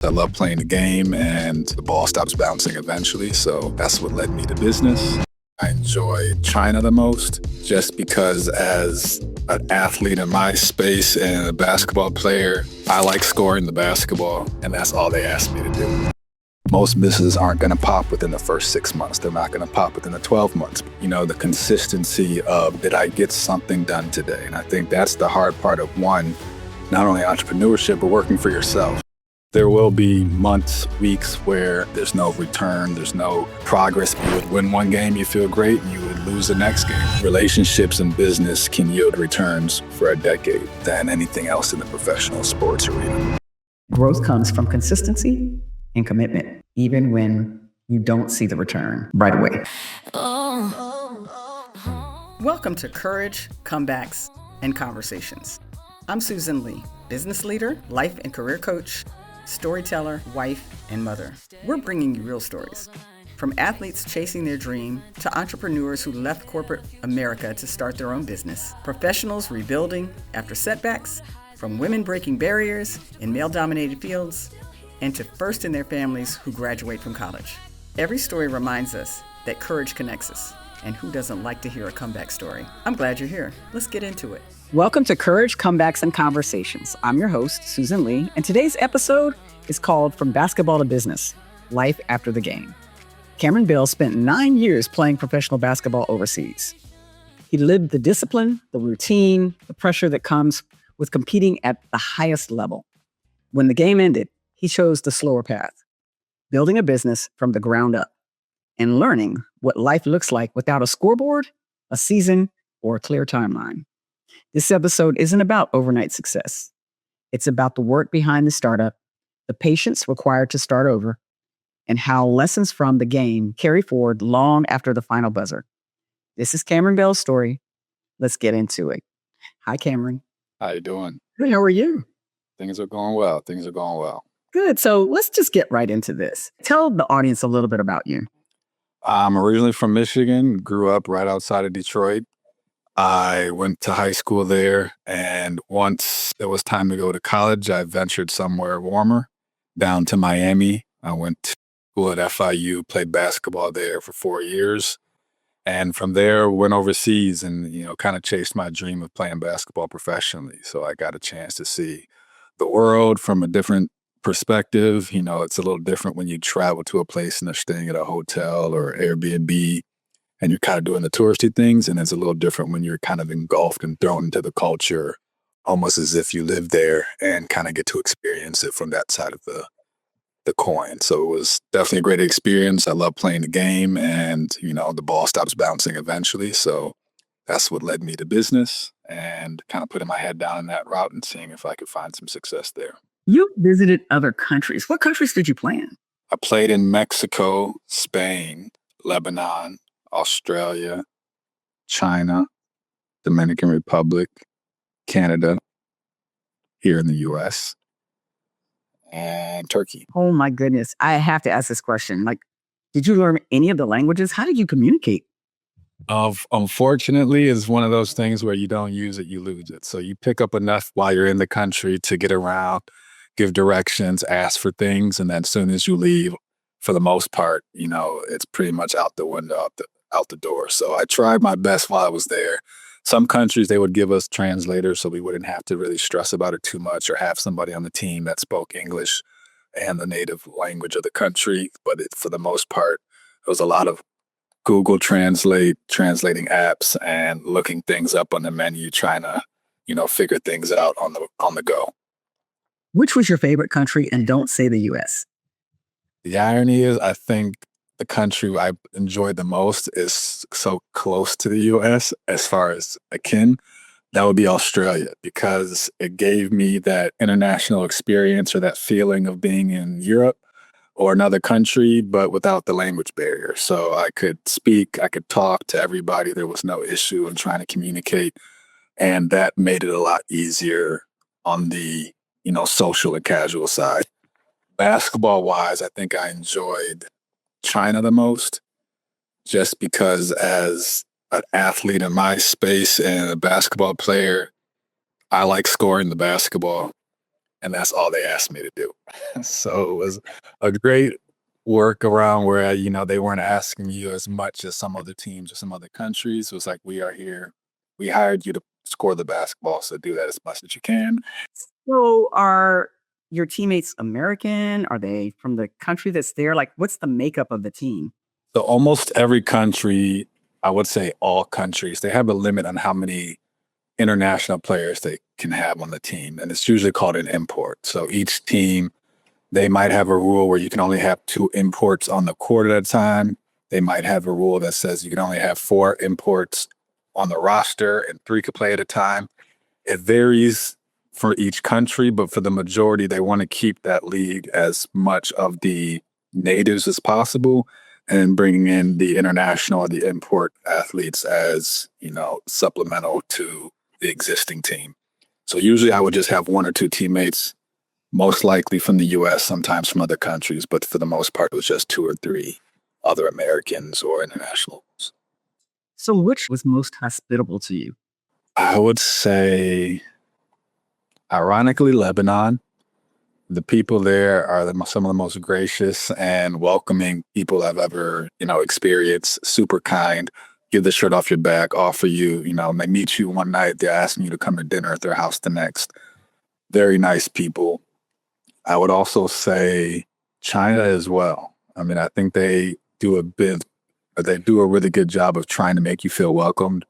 I love playing the game and the ball stops bouncing eventually. So that's what led me to business. I enjoy China the most just because as an athlete in my space and a basketball player, I like scoring the basketball, and that's all they asked me to do. Most businesses aren't going to pop within the first 6 months. They're not going to pop within the 12 months. The consistency of, did I get something done today? And I think that's the hard part of not only entrepreneurship, but working for yourself. There will be months, weeks where there's no return, there's no progress. You would win one game, you feel great, and you would lose the next game. Relationships and business can yield returns for a decade than anything else in the professional sports arena. Growth comes from consistency and commitment, even when you don't see the return right away. Welcome to Courage, Comebacks, and Conversations. I'm Susan Lee, business leader, life and career coach, storyteller, wife, and mother. We're bringing you real stories. From athletes chasing their dream to entrepreneurs who left corporate America to start their own business, professionals rebuilding after setbacks, from women breaking barriers in male-dominated fields, and to first in their families who graduate from college. Every story reminds us that courage connects us, and who doesn't like to hear a comeback story? I'm glad you're here. Let's get into it. Welcome to Courage, Comebacks, and Conversations. I'm your host, Susan Lee, and today's episode is called From Basketball to Business, Life After the Game. Cameron Bell spent 9 years playing professional basketball overseas. He lived the discipline, the routine, the pressure that comes with competing at the highest level. When the game ended, he chose the slower path, building a business from the ground up and learning what life looks like without a scoreboard, a season, or a clear timeline. This episode isn't about overnight success. It's about the work behind the startup, the patience required to start over, and how lessons from the game carry forward long after the final buzzer. This is Cameron Bell's story. Let's get into it. Hi, Cameron. How you doing? Good. How are you? Things are going well. Good. So let's just get right into this. Tell the audience a little bit about you. I'm originally from Michigan, grew up right outside of Detroit. I went to high school there, and once it was time to go to college, I ventured somewhere warmer, down to Miami. I went to school at FIU, played basketball there for 4 years, and from there went overseas and, kind of chased my dream of playing basketball professionally. So I got a chance to see the world from a different perspective. It's a little different when you travel to a place and they're staying at a hotel or Airbnb, and you're kind of doing the touristy things, and it's a little different when you're kind of engulfed and thrown into the culture, almost as if you live there and kind of get to experience it from that side of the coin. So it was definitely a great experience. I love playing the game, and, the ball stops bouncing eventually. So that's what led me to business and kind of putting my head down in that route and seeing if I could find some success there. You visited other countries. What countries did you play in? I played in Mexico, Spain, Lebanon, Australia, China, Dominican Republic, Canada, here in the U.S., and Turkey. Oh my goodness. I have to ask this question. Did you learn any of the languages? How did you communicate? Unfortunately, it's one of those things where you don't use it, you lose it. So you pick up enough while you're in the country to get around, give directions, ask for things, and then as soon as you leave, for the most part, it's pretty much out the window, out the door. So I tried my best while I was there. Some countries, they would give us translators so we wouldn't have to really stress about it too much or have somebody on the team that spoke English and the native language of the country. But for the most part, it was a lot of Google translating apps and looking things up on the menu, trying to, figure things out on the go. Which was your favorite country? And don't say the U.S. The irony is, I think the country I enjoyed the most is so close to the U.S. as far as akin. That would be Australia, because it gave me that international experience or that feeling of being in Europe or another country, but without the language barrier. So I could speak, I could talk to everybody. There was no issue in trying to communicate. And that made it a lot easier on the, social and casual side. Basketball-wise, I think I enjoyed China the most, just because as an athlete in my space and a basketball player, I like scoring the basketball, and that's all they asked me to do. So it was a great workaround where, they weren't asking you as much as some other teams or some other countries. It was like, we are here. We hired you to score the basketball, so do that as much as you can. So are your teammates American? Are they from the country that's there? Like, what's the makeup of the team? So almost every country, I would say all countries, they have a limit on how many international players they can have on the team. And it's usually called an import. So each team, they might have a rule where you can only have 2 imports on the court at a time. They might have a rule that says you can only have 4 imports on the roster and 3 could play at a time. It varies for each country, but for the majority, they want to keep that league as much of the natives as possible and bringing in the international or the import athletes as, supplemental to the existing team. So usually I would just have 1 or 2 teammates, most likely from the US, sometimes from other countries, but for the most part, it was just 2 or 3 other Americans or internationals. So which was most hospitable to you? I would say, ironically, Lebanon. The people there are some of the most gracious and welcoming people I've ever, experienced. Super kind, give the shirt off your back, offer you, they meet you one night, they're asking you to come to dinner at their house the next. Very nice people. I would also say China as well. I mean, I think they do a really good job of trying to make you feel welcomed.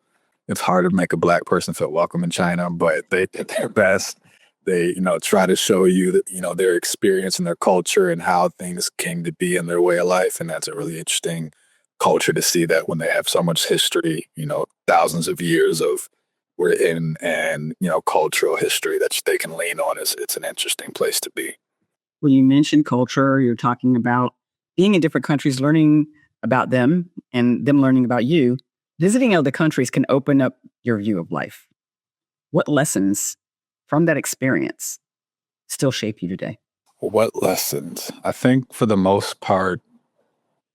It's hard to make a Black person feel welcome in China, but they did their best. They, try to show you that, their experience and their culture and how things came to be in their way of life. And that's a really interesting culture to see that when they have so much history, thousands of years of we're in and, cultural history that they can lean on. It's an interesting place to be. Well, you mentioned culture. You're talking about being in different countries, learning about them and them learning about you. Visiting other countries can open up your view of life. What lessons from that experience still shape you today? What lessons? I think for the most part,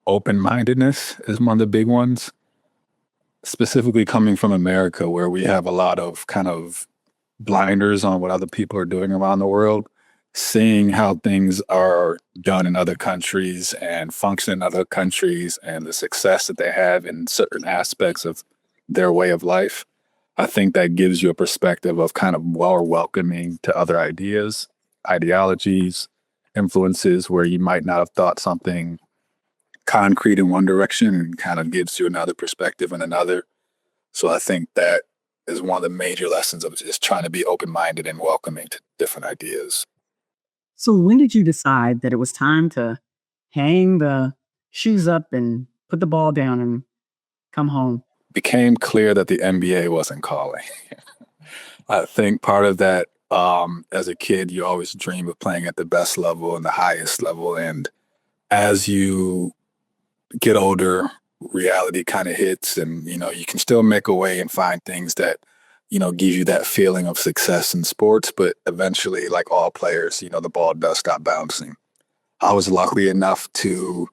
open-mindedness is one of the big ones, specifically coming from America, where we have a lot of kind of blinders on what other people are doing around the world. Seeing how things are done in other countries and function in other countries and the success that they have in certain aspects of their way of life. I think that gives you a perspective of kind of more welcoming to other ideas, ideologies, influences where you might not have thought something concrete in one direction and kind of gives you another perspective in another. So I think that is one of the major lessons of just trying to be open-minded and welcoming to different ideas. So when did you decide that it was time to hang the shoes up and put the ball down and come home? Became clear that the NBA wasn't calling. I think part of that, as a kid, you always dream of playing at the best level and the highest level. And as you get older, reality kind of hits and, you can still make a way and find things that, give you that feeling of success in sports. But eventually, like all players, the ball does stop bouncing. I was lucky enough to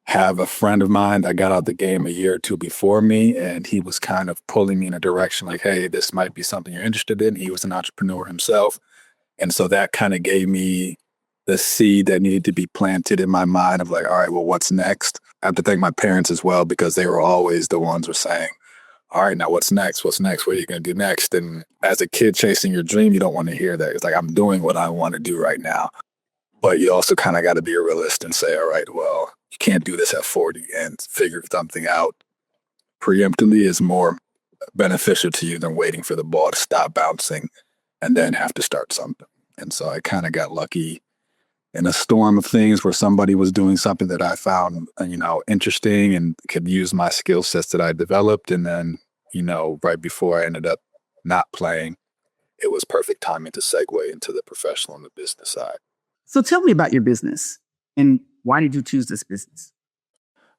have a friend of mine that got out the game a year or 2 before me, and he was kind of pulling me in a direction like, hey, this might be something you're interested in. He was an entrepreneur himself. And so that kind of gave me the seed that needed to be planted in my mind of like, all right, well, what's next? I have to thank my parents as well, because they were always the ones who were saying, all right, now what's next? What's next? What are you going to do next? And as a kid chasing your dream, you don't want to hear that. It's like, I'm doing what I want to do right now. But you also kind of got to be a realist and say, all right, well, you can't do this at 40 and figure something out preemptively is more beneficial to you than waiting for the ball to stop bouncing and then have to start something. And so I kind of got lucky in a storm of things where somebody was doing something that I found, interesting and could use my skill sets that I developed. And then, right before I ended up not playing, it was perfect timing to segue into the professional and the business side. So tell me about your business and why did you choose this business?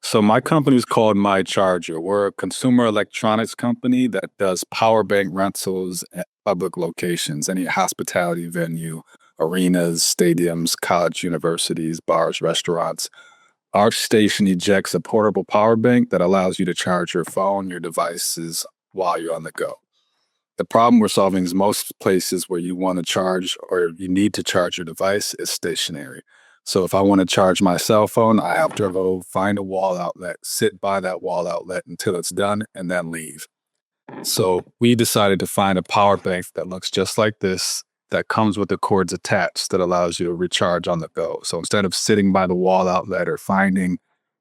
So my company is called MyCharger. We're a consumer electronics company that does power bank rentals at public locations, any hospitality venue, arenas, stadiums, college, universities, bars, restaurants. Our station ejects a portable power bank that allows you to charge your phone, your devices while you're on the go. The problem we're solving is most places where you want to charge or you need to charge your device is stationary. So if I want to charge my cell phone, I have to go find a wall outlet, sit by that wall outlet until it's done, and then leave. So we decided to find a power bank that looks just like this, that comes with the cords attached, that allows you to recharge on the go. So instead of sitting by the wall outlet or finding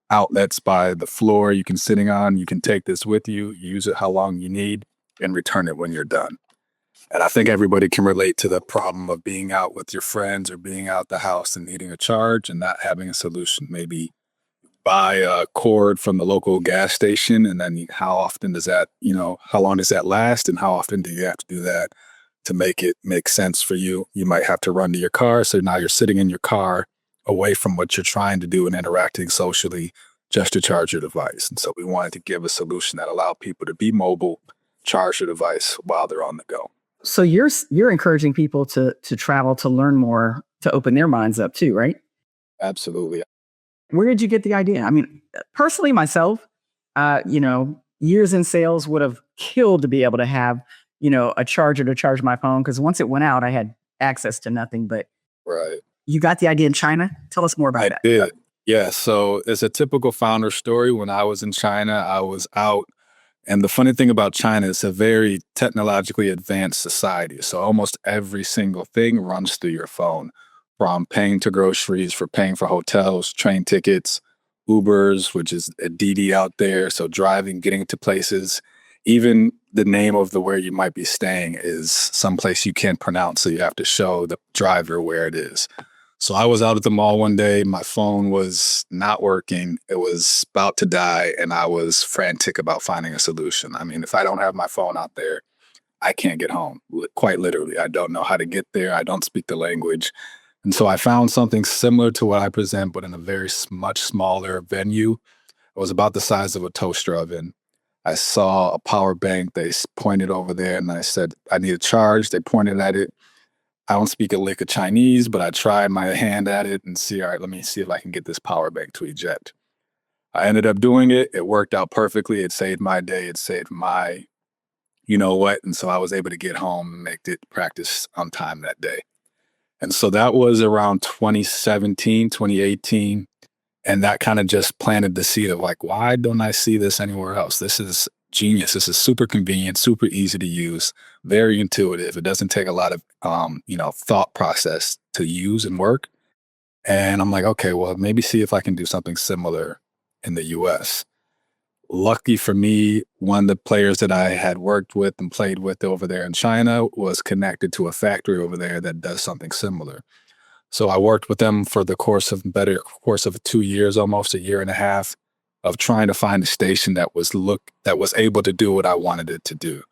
outlets by the floor you can sitting on, you can take this with you, use it how long you need, and return it when you're done. And I think everybody can relate to the problem of being out with your friends or being out the house and needing a charge and not having a solution. Maybe buy a cord from the local gas station, and then how often does that, how long does that last, and how often do you have to do that to make it make sense for you? You might have to run to your car, so now you're sitting in your car away from what you're trying to do and interacting socially just to charge your device. And so we wanted to give a solution that allowed people to be mobile, charge their device while they're on the go. So you're encouraging people to travel, to learn more, to open their minds up too, right? Absolutely. Where did you get the idea? I mean, personally, myself, years in sales would have killed to be able to have, a charger to charge my phone. Because once it went out, I had access to nothing. But Right. you got the idea in China? Tell us more about I that. did. Yeah. So it's a typical founder story. When I was in China, I was out. And the funny thing about China, it's a very technologically advanced society. So almost every single thing runs through your phone, from paying to groceries, for paying for hotels, train tickets, Ubers, which is a Didi out there. So driving, getting to places, even the name of the where you might be staying is someplace you can't pronounce. So you have to show the driver where it is. So I was out at the mall one day. My phone was not working. It was about to die. And I was frantic about finding a solution. I mean, if I don't have my phone out there, I can't get home. Quite literally, I don't know how to get there. I don't speak the language. And so I found something similar to what I present, but in a very much smaller venue. It was about the size of a toaster oven. I saw a power bank. They pointed over there and I said, I need a charge. They pointed at it. I don't speak a lick of Chinese, but I tried my hand at it and all right, let me see if I can get this power bank to eject. I ended up doing it. It worked out perfectly. It saved my day. It saved my, you know what? And so I was able to get home and make it practice on time that day. And so that was around 2017, 2018. And that kind of just planted the seed of like, why don't I see this anywhere else? This is genius. This is super convenient, super easy to use, very intuitive. It doesn't take a lot of, thought process to use and work. And I'm like, okay, well, maybe see if I can do something similar in the US. Lucky for me, one of the players that I had worked with and played with over there in China was connected to a factory over there that does something similar. So I worked with them for the course of 2 years, almost a year and a half, of trying to find a station that was able to do what I wanted it to do.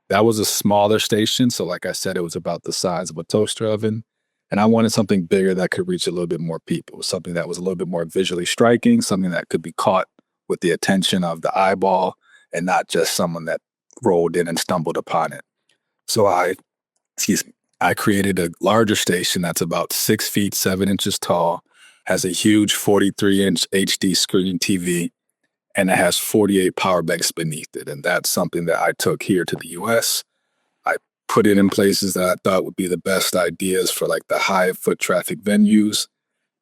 That was a smaller station. So like I said, it was about the size of a toaster oven. And I wanted something bigger that could reach a little bit more people, something that was a little bit more visually striking, something that could be caught with the attention of the eyeball and not just someone that rolled in and stumbled upon it. So I created a larger station that's about 6 feet, 7 inches tall, has a huge 43-inch HD screen TV, and it has 48 power banks beneath it. And that's something that I took here to the US. I put it in places that I thought would be the best ideas for like the high foot traffic venues.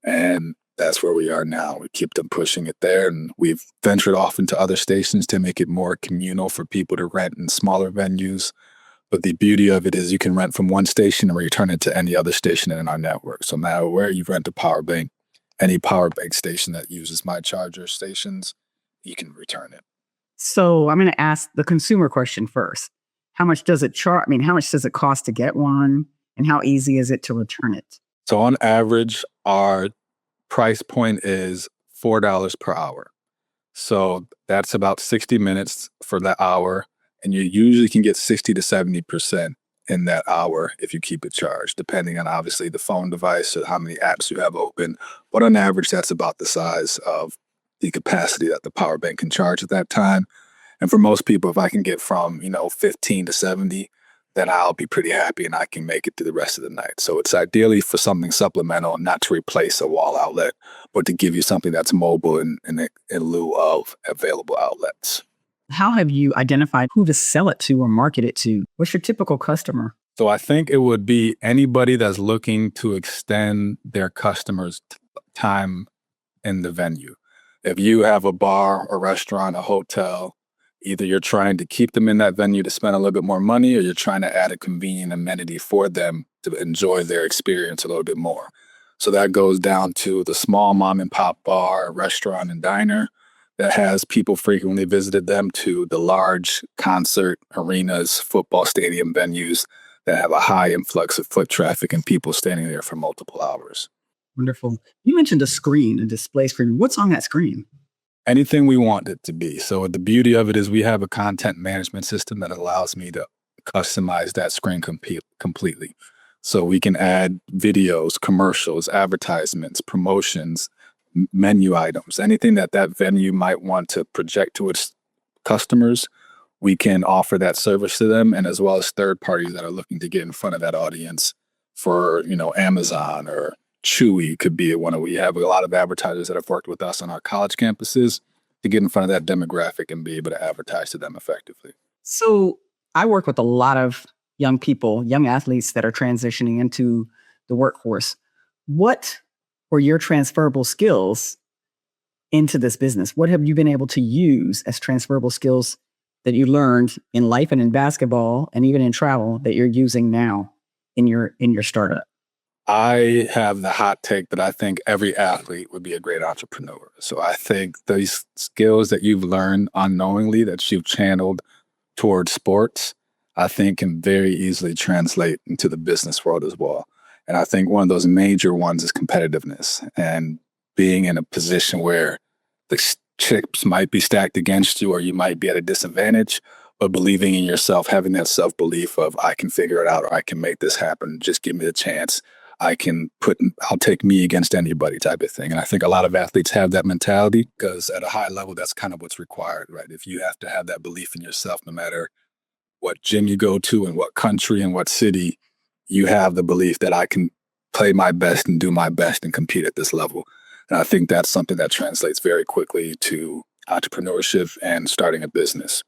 And that's where we are now. We keep them pushing it there. And we've ventured off into other stations to make it more communal for people to rent in smaller venues. But the beauty of it is you can rent from one station and return it to any other station in our network. So no matter where you rent a power bank, any power bank station that uses MyCharger stations, you can return it. So I'm going to ask the consumer question first. How much does it charge? I mean, how much does it cost to get one? And how easy is it to return it? So on average, our price point is $4 per hour. So that's about 60 minutes for that hour. And you usually can get 60 to 70% in that hour if you keep it charged, depending on obviously the phone device or how many apps you have open. But on average, that's about the size of the capacity that the power bank can charge at that time. And for most people, if I can get from, 15 to 70, then I'll be pretty happy and I can make it through the rest of the night. So it's ideally for something supplemental, not to replace a wall outlet, but to give you something that's mobile in lieu of available outlets. How have you identified who to sell it to or market it to? What's your typical customer? So I think it would be anybody that's looking to extend their customers' time in the venue. If you have a bar, a restaurant, a hotel, either you're trying to keep them in that venue to spend a little bit more money, or you're trying to add a convenient amenity for them to enjoy their experience a little bit more. So that goes down to the small mom and pop bar, restaurant, and diner that has people frequently visited them, to the large concert arenas, football stadium venues that have a high influx of foot traffic and people standing there for multiple hours. Wonderful. You mentioned a screen, a display screen. What's on that screen? Anything we want it to be. So the beauty of it is we have a content management system that allows me to customize that screen completely. So we can add videos, commercials, advertisements, promotions, menu items, anything that that venue might want to project to its customers. We can offer that service to them, and as well as third parties that are looking to get in front of that audience for, Amazon or Chewy could be one of, we have a lot of advertisers that have worked with us on our college campuses to get in front of that demographic and be able to advertise to them effectively. So I work with a lot of young people, young athletes that are transitioning into the workforce. What were your transferable skills into this business? What have you been able to use as transferable skills that you learned in life and in basketball and even in travel that you're using now in your startup? I have the hot take that I think every athlete would be a great entrepreneur. So I think these skills that you've learned unknowingly that you've channeled towards sports, I think can very easily translate into the business world as well. And I think one of those major ones is competitiveness and being in a position where the chips might be stacked against you or you might be at a disadvantage, but believing in yourself, having that self-belief of I can figure it out or I can make this happen. Just give me the chance. I'll take me against anybody type of thing. And I think a lot of athletes have that mentality because at a high level, that's kind of what's required, right? If you have to have that belief in yourself, no matter what gym you go to and what country and what city, you have the belief that I can play my best and do my best and compete at this level. And I think that's something that translates very quickly to entrepreneurship and starting a business.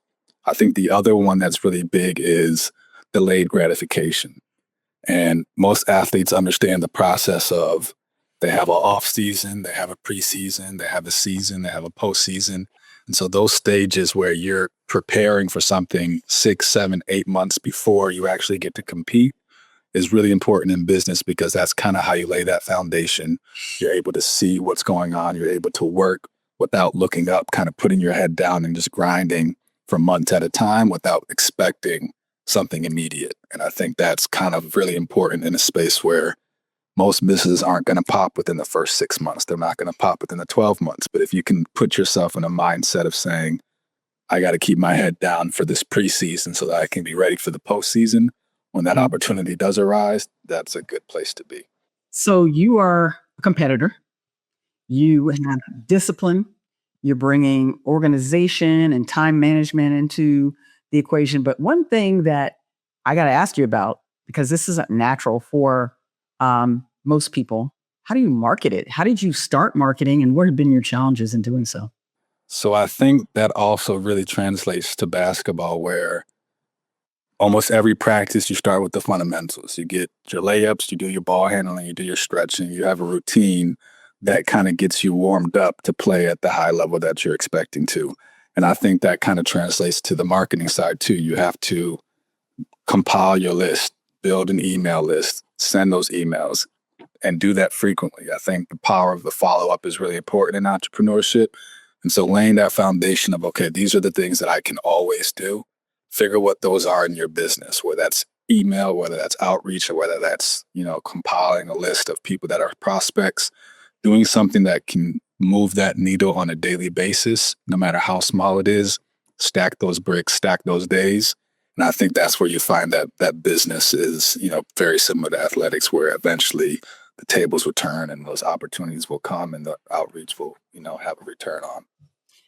I think the other one that's really big is delayed gratification. And most athletes understand the process of they have an off season, they have a preseason, they have a season, they have a postseason. And so those stages where you're preparing for something 6, 7, 8 months before you actually get to compete is really important in business because that's kind of how you lay that foundation. You're able to see what's going on. You're able to work without looking up, kind of putting your head down and just grinding for months at a time without expecting something immediate. And I think that's kind of really important in a space where most businesses aren't going to pop within the first 6 months. They're not going to pop within the 12 months. But if you can put yourself in a mindset of saying, I got to keep my head down for this preseason so that I can be ready for the postseason, when that opportunity does arise, that's a good place to be. So you are a competitor. You have discipline. You're bringing organization and time management into the equation. But one thing that I got to ask you about, because this isn't natural for most people, how do you market it? How did you start marketing and what have been your challenges in doing so? So I think that also really translates to basketball, where almost every practice, you start with the fundamentals. You get your layups, you do your ball handling, you do your stretching, you have a routine that kind of gets you warmed up to play at the high level that you're expecting to. And I think that kind of translates to the marketing side too. You have to compile your list, build an email list, send those emails, and do that frequently. I think the power of the follow-up is really important in entrepreneurship. And so laying that foundation of, okay, these are the things that I can always do. Figure what those are in your business, whether that's email, whether that's outreach, or whether that's, compiling a list of people that are prospects, doing something that can move that needle on a daily basis, no matter how small it is, stack those bricks, stack those days. And I think that's where you find that business is, very similar to athletics, where eventually the tables will turn and those opportunities will come and the outreach will, have a return on.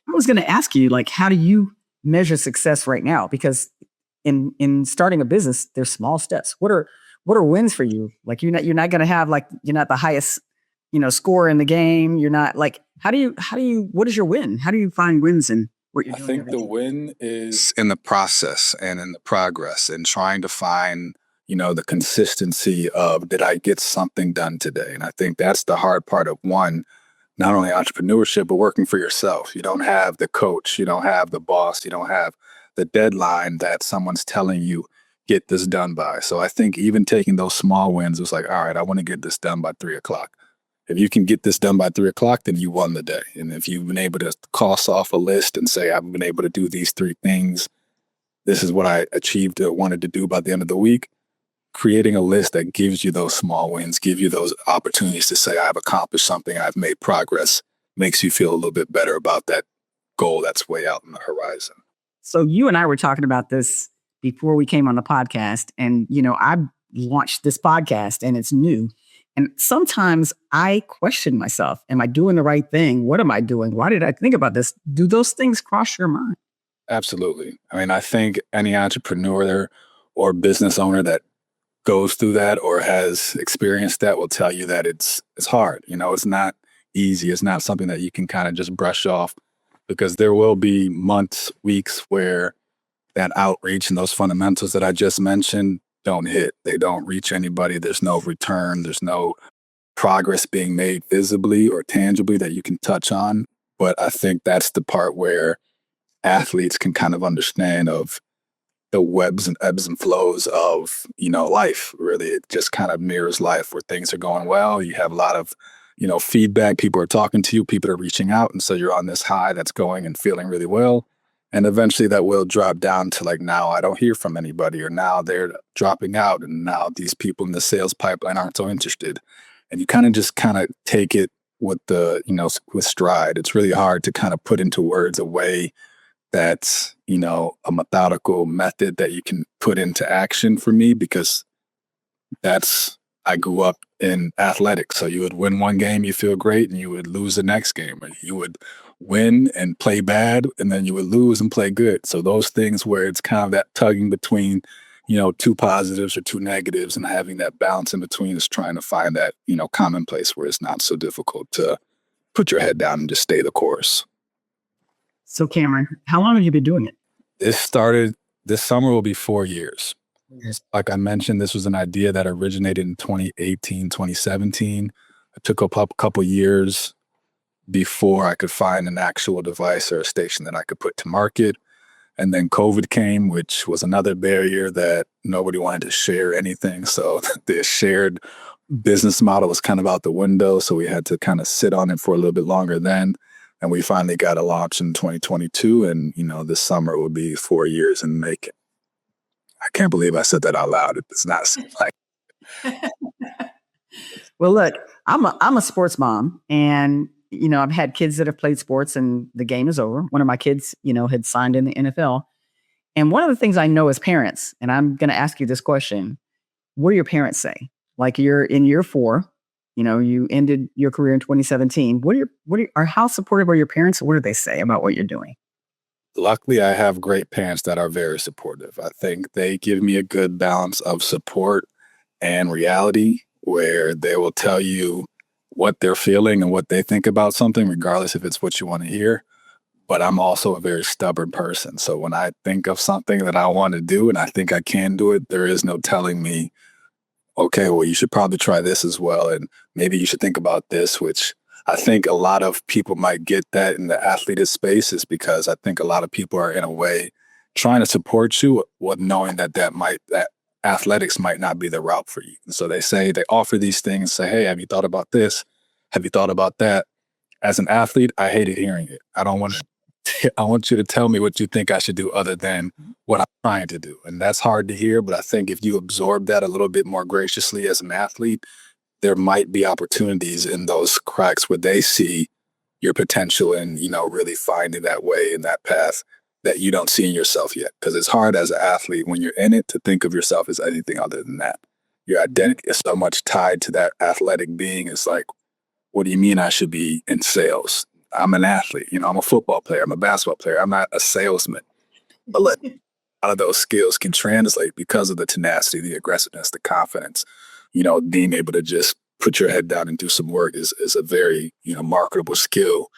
I was going to ask you, how do you measure success right now? Because in starting a business, there's small steps. What are wins for you? You're not going to have you're not the highest, score in the game. You're not what is your win? How do you find wins what you're I doing? think the win is in the process and in the progress and trying to find, the consistency of, did I get something done today? And I think that's the hard part of one, not only entrepreneurship, but working for yourself. You don't have the coach, you don't have the boss, you don't have the deadline that someone's telling you, get this done by. So I think even taking those small wins was like, all right, I want to get this done by 3 o'clock. If you can get this done by 3 o'clock, then you won the day. And if you've been able to cross off a list and say, I've been able to do these three things, this is what I achieved or wanted to do by the end of the week, creating a list that gives you those small wins, give you those opportunities to say, I've accomplished something, I've made progress, makes you feel a little bit better about that goal that's way out in the horizon. So you and I were talking about this before we came on the podcast. And, I launched this podcast and it's new. And sometimes I question myself. Am I doing the right thing? What am I doing? Why did I think about this? Do those things cross your mind? Absolutely. I mean, I think any entrepreneur or business owner that goes through that or has experienced that will tell you that it's hard. It's not easy. It's not something that you can kind of just brush off, because there will be months, weeks where that outreach and those fundamentals that I just mentioned don't hit. They don't reach anybody. There's no return. There's no progress being made visibly or tangibly that you can touch on. But I think that's the part where athletes can kind of understand of the webs and ebbs and flows of, life. Really, it just kind of mirrors life where things are going well. You have a lot of, feedback. People are talking to you. People are reaching out. And so you're on this high that's going and feeling really well. And eventually that will drop down to like, now I don't hear from anybody, or now they're dropping out. And now these people in the sales pipeline aren't so interested. And you kind of take it with with stride. It's really hard to kind of put into words a way that's, a methodical method that you can put into action for me, because I grew up in athletics. So you would win one game, you feel great, and you would lose the next game. Or you would win and play bad, and then you would lose and play good. So those things where it's kind of that tugging between, two positives or two negatives, and having that balance in between is trying to find that, common place where it's not so difficult to put your head down and just stay the course. So Cameron, how long have you been doing it? This summer will be 4 years. Like I mentioned, this was an idea that originated in 2018, 2017. It took a couple years before I could find an actual device or a station that I could put to market. And then COVID came, which was another barrier that nobody wanted to share anything. So the shared business model was kind of out the window. So we had to kind of sit on it for a little bit longer then. And we finally got a launch in 2022. And, this summer will be 4 years in making. I can't believe I said that out loud. It does not seem like. Well, look, I'm a sports mom, and I've had kids that have played sports, and the game is over. One of my kids, had signed in the NFL, and one of the things I know as parents, and I'm going to ask you this question: what do your parents say? Like, you're in year 4, you ended your career in 2017. How supportive are your parents? What do they say about what you're doing? Luckily, I have great parents that are very supportive. I think they give me a good balance of support and reality, where they will tell you what they're feeling and what they think about something, regardless if it's what you want to hear. But I'm also a very stubborn person. So when I think of something that I want to do and I think I can do it, there is no telling me, okay, well, you should probably try this as well. And maybe you should think about this, which I think a lot of people might get that in the athlete space, is because I think a lot of people are in a way trying to support you with knowing that athletics might not be the route for you. And so they offer these things, say, hey, have you thought about this? Have you thought about that? As an athlete, I hated hearing it. I want you to tell me what you think I should do other than what I'm trying to do. And that's hard to hear, but I think if you absorb that a little bit more graciously as an athlete, there might be opportunities in those cracks where they see your potential and, really finding that way in that path that you don't see in yourself yet. Because it's hard as an athlete when you're in it to think of yourself as anything other than that. Your identity is so much tied to that athletic being. It's like, what do you mean I should be in sales? I'm an athlete. I'm a football player. I'm a basketball player. I'm not a salesman. But a lot of those skills can translate because of the tenacity, the aggressiveness, the confidence. Being able to just put your head down and do some work is a very, marketable skill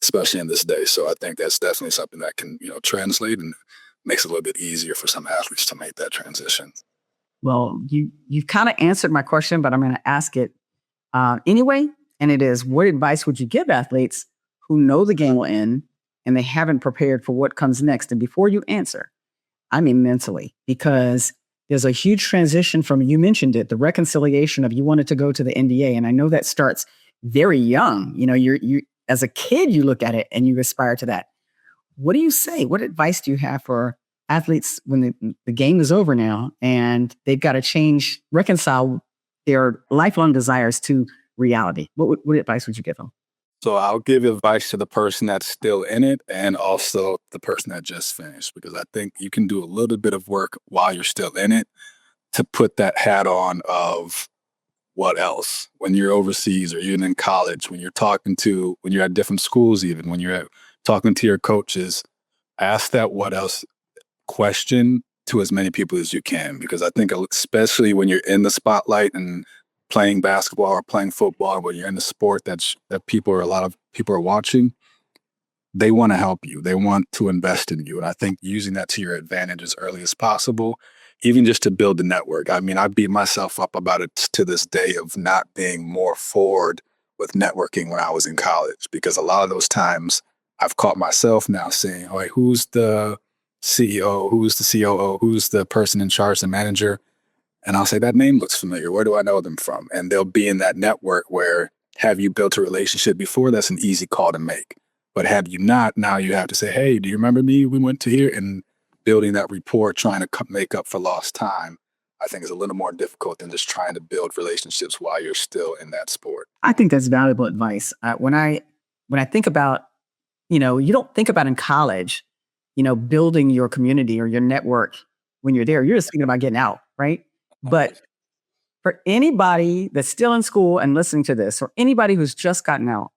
especially in this day. So I think that's definitely something that can, translate and makes it a little bit easier for some athletes to make that transition. Well, you've kind of answered my question, but I'm going to ask it anyway. And it is, what advice would you give athletes who know the game will end and they haven't prepared for what comes next? And before you answer, I mean mentally, because there's a huge transition from, you mentioned it, the reconciliation of you wanted to go to the NBA. And I know that starts very young. You as a kid, you look at it and you aspire to that. What do you say? What advice do you have for athletes when the game is over now and they've got to reconcile their lifelong desires to reality? What advice would you give them? So I'll give advice to the person that's still in it and also the person that just finished, because I think you can do a little bit of work while you're still in it to put that hat on of what else when you're overseas or even in college, when you're at different schools, even when you're talking to your coaches, ask that what else question to as many people as you can, because I think especially when you're in the spotlight and playing basketball or playing football, when you're in the sport that a lot of people are watching, they want to help you. They want to invest in you. And I think using that to your advantage as early as possible, even just to build the network. I mean, I beat myself up about it to this day of not being more forward with networking when I was in college, because a lot of those times I've caught myself now saying, all right, who's the CEO, who's the COO, who's the person in charge, the manager? And I'll say, that name looks familiar. Where do I know them from? And they'll be in that network where, have you built a relationship before? That's an easy call to make. But have you not, now you have to say, hey, do you remember me? We went to here. And building that rapport, trying to make up for lost time, I think is a little more difficult than just trying to build relationships while you're still in that sport. I think that's valuable advice. When I think about, you don't think about in college, building your community or your network when you're there. You're just thinking about getting out, right? But for anybody that's still in school and listening to this, or anybody who's just gotten out,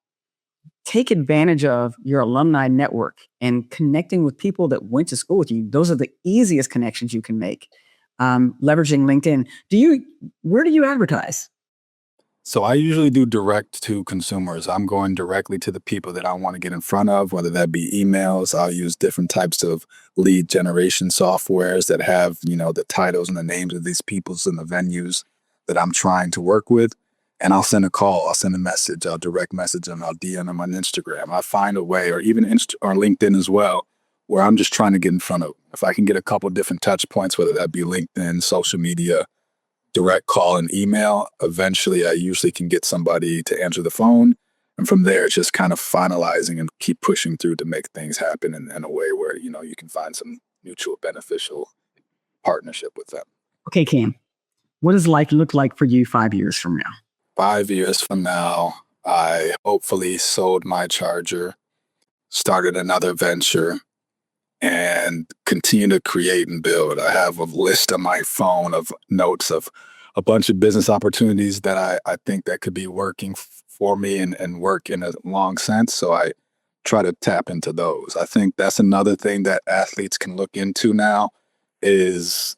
take advantage of your alumni network and connecting with people that went to school with you. Those are the easiest connections you can make. Leveraging LinkedIn. Where do you advertise? So I usually do direct to consumers. I'm going directly to the people that I want to get in front of, whether that be emails. I'll use different types of lead generation softwares that have, the titles and the names of these peoples and the venues that I'm trying to work with. And I'll send a call, I'll send a message, I'll direct message them, I'll DM them on Instagram. I find a way, or even or LinkedIn as well, where I'm just trying to get in front of. If I can get a couple different touch points, whether that be LinkedIn, social media, direct call and email, eventually I usually can get somebody to answer the phone. And from there, it's just kind of finalizing and keep pushing through to make things happen in a way where, you can find some mutual beneficial partnership with them. Okay, Cam, what does life look like for you 5 years from now? 5 years from now, I hopefully sold MyCharger, started another venture, and continue to create and build. I have a list on my phone of notes of a bunch of business opportunities that I think that could be working for me and work in a long sense. So I try to tap into those. I think that's another thing that athletes can look into now is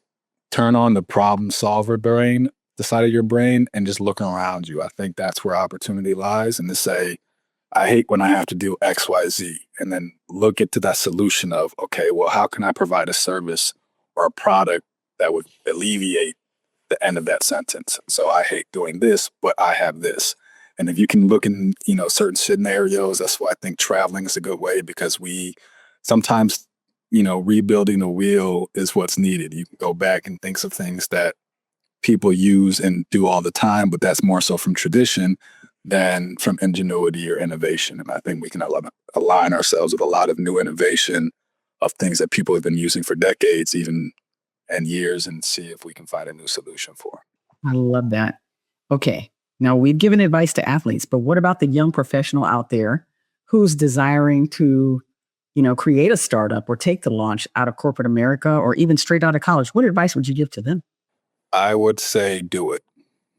turn on the problem solver brain, the side of your brain, and just look around you. I think that's where opportunity lies, and to say, I hate when I have to do X, Y, Z, and then look into that solution of, okay, well, how can I provide a service or a product that would alleviate the end of that sentence? So I hate doing this, but I have this. And if you can look in, certain scenarios, that's why I think traveling is a good way, because we sometimes, rebuilding the wheel is what's needed. You can go back and think of things that people use and do all the time, but that's more so from tradition than from ingenuity or innovation. And I think we can align ourselves with a lot of new innovation of things that people have been using for decades, even and years, and see if we can find a new solution for. I love that. Okay. Now, we've given advice to athletes, but what about the young professional out there who's desiring to, create a startup or take the launch out of corporate America or even straight out of college? What advice would you give to them? I would say do it.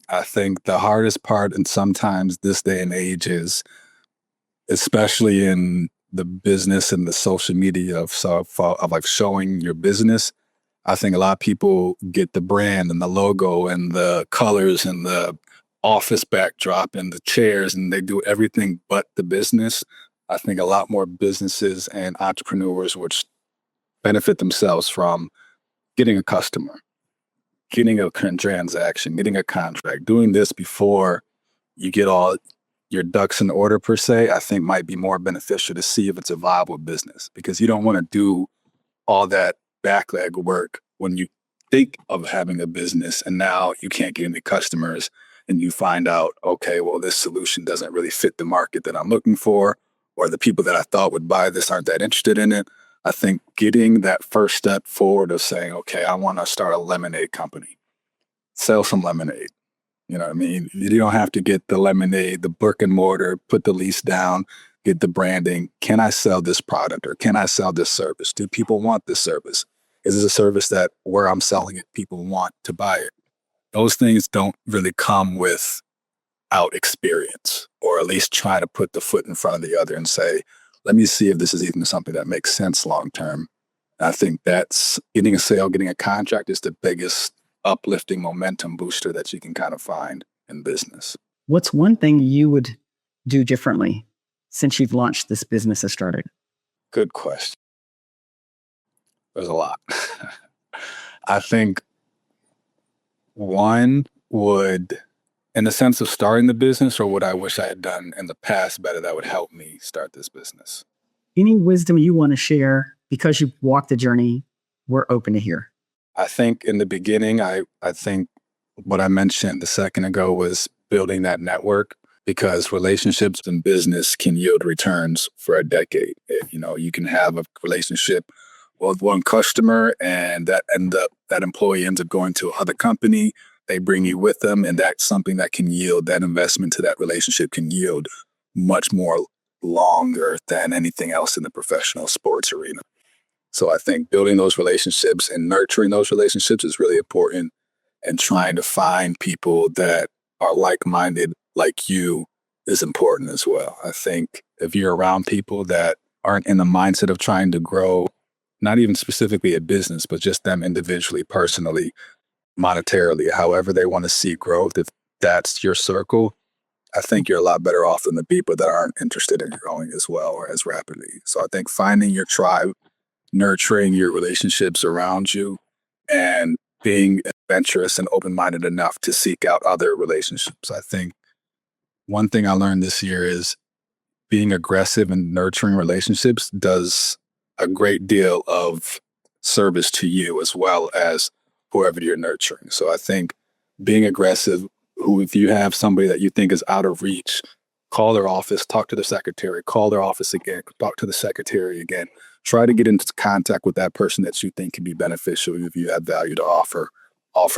I think the hardest part, and sometimes this day and age, is, especially in the business and the social media of like showing your business. I think a lot of people get the brand and the logo and the colors and the office backdrop and the chairs, and they do everything but the business. I think a lot more businesses and entrepreneurs would benefit themselves from getting a customer, getting a transaction, getting a contract, doing this before you get all your ducks in order per se, I think might be more beneficial to see if it's a viable business, because you don't want to do all that backleg work when you think of having a business and now you can't get any customers and you find out, okay, well, this solution doesn't really fit the market that I'm looking for, or the people that I thought would buy this aren't that interested in it. I think getting that first step forward of saying, okay, I want to start a lemonade company, sell some lemonade. You know what I mean? You don't have to get the lemonade, the brick and mortar, put the lease down, get the branding. Can I sell this product or can I sell this service? Do people want this service? Is this a service that where I'm selling it, people want to buy it? Those things don't really come without experience, or at least try to put the foot in front of the other and say, let me see if this is even something that makes sense long term. And I think that's getting a sale, getting a contract is the biggest uplifting momentum booster that you can kind of find in business. What's one thing you would do differently since you've launched this business and started? Good question. There's a lot. I think one would, in the sense of starting the business, or what I wish I had done in the past better that would help me start this business. Any wisdom you want to share because you've walked the journey, we're open to hear. I think in the beginning, I think what I mentioned a second ago was building that network, because relationships in business can yield returns for a decade. You can have a relationship with one customer and that employee ends up going to another company. They bring you with them, and that's something that can yield, that investment to that relationship can yield much more longer than anything else in the professional sports arena. So I think building those relationships and nurturing those relationships is really important, and trying to find people that are like-minded like you is important as well. I think if you're around people that aren't in the mindset of trying to grow, not even specifically a business, but just them individually, personally, monetarily, however they want to see growth, if that's your circle, I think you're a lot better off than the people that aren't interested in growing as well or as rapidly. So I think finding your tribe, nurturing your relationships around you, and being adventurous and open-minded enough to seek out other relationships. I think one thing I learned this year is being aggressive and nurturing relationships does a great deal of service to you as well as whoever you're nurturing. So I think being aggressive, if you have somebody that you think is out of reach, call their office, talk to the secretary, call their office again, talk to the secretary again. Try to get into contact with that person that you think can be beneficial. If you have value to offer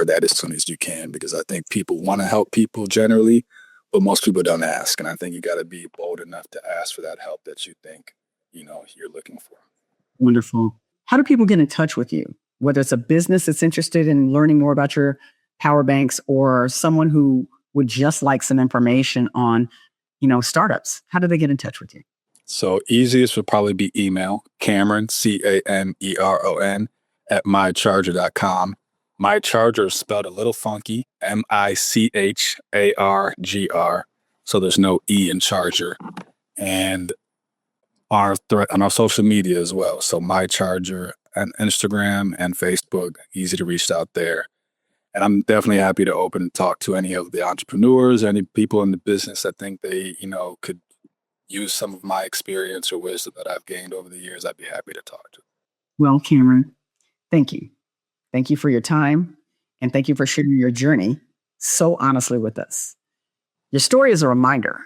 that as soon as you can, because I think people want to help people generally, but most people don't ask. And I think you got to be bold enough to ask for that help that you think, you're looking for. Wonderful. How do people get in touch with you? Whether it's a business that's interested in learning more about your power banks, or someone who would just like some information on, startups, how do they get in touch with you? So easiest would probably be email, Cameron, Cameron, at mycharger.com. MyCharger is spelled a little funky, Michargr. So there's no E in charger. And on our social media as well. So MyCharger and Instagram and Facebook, easy to reach out there. And I'm definitely happy to open and talk to any of the entrepreneurs, any people in the business that think they, could use some of my experience or wisdom that I've gained over the years. I'd be happy to talk to. Well, Cameron, thank you. Thank you for your time, and thank you for sharing your journey so honestly with us. Your story is a reminder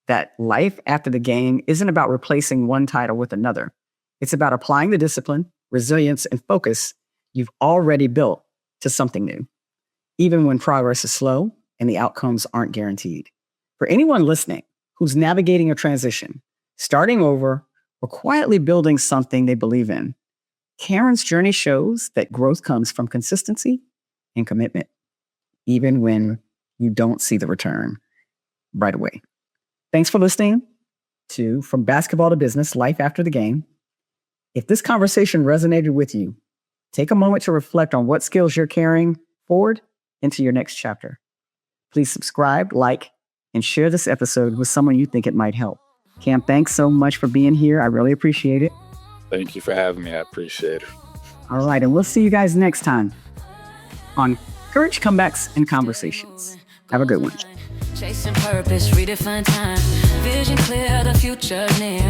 that life after the game isn't about replacing one title with another. It's about applying the discipline, resilience, and focus you've already built to something new, even when progress is slow and the outcomes aren't guaranteed. For anyone listening who's navigating a transition, starting over, or quietly building something they believe in, Cameron's journey shows that growth comes from consistency and commitment, even when you don't see the return right away. Thanks for listening to From Basketball to Business, Life After the Game. If this conversation resonated with you, take a moment to reflect on what skills you're carrying forward into your next chapter. Please subscribe, like, and share this episode with someone you think it might help. Cam, thanks so much for being here. I really appreciate it. Thank you for having me. I appreciate it. All right, and we'll see you guys next time on Courage, Comebacks, and Conversations. Have a good one. Chasing purpose, redefine time. Vision clear, the future near.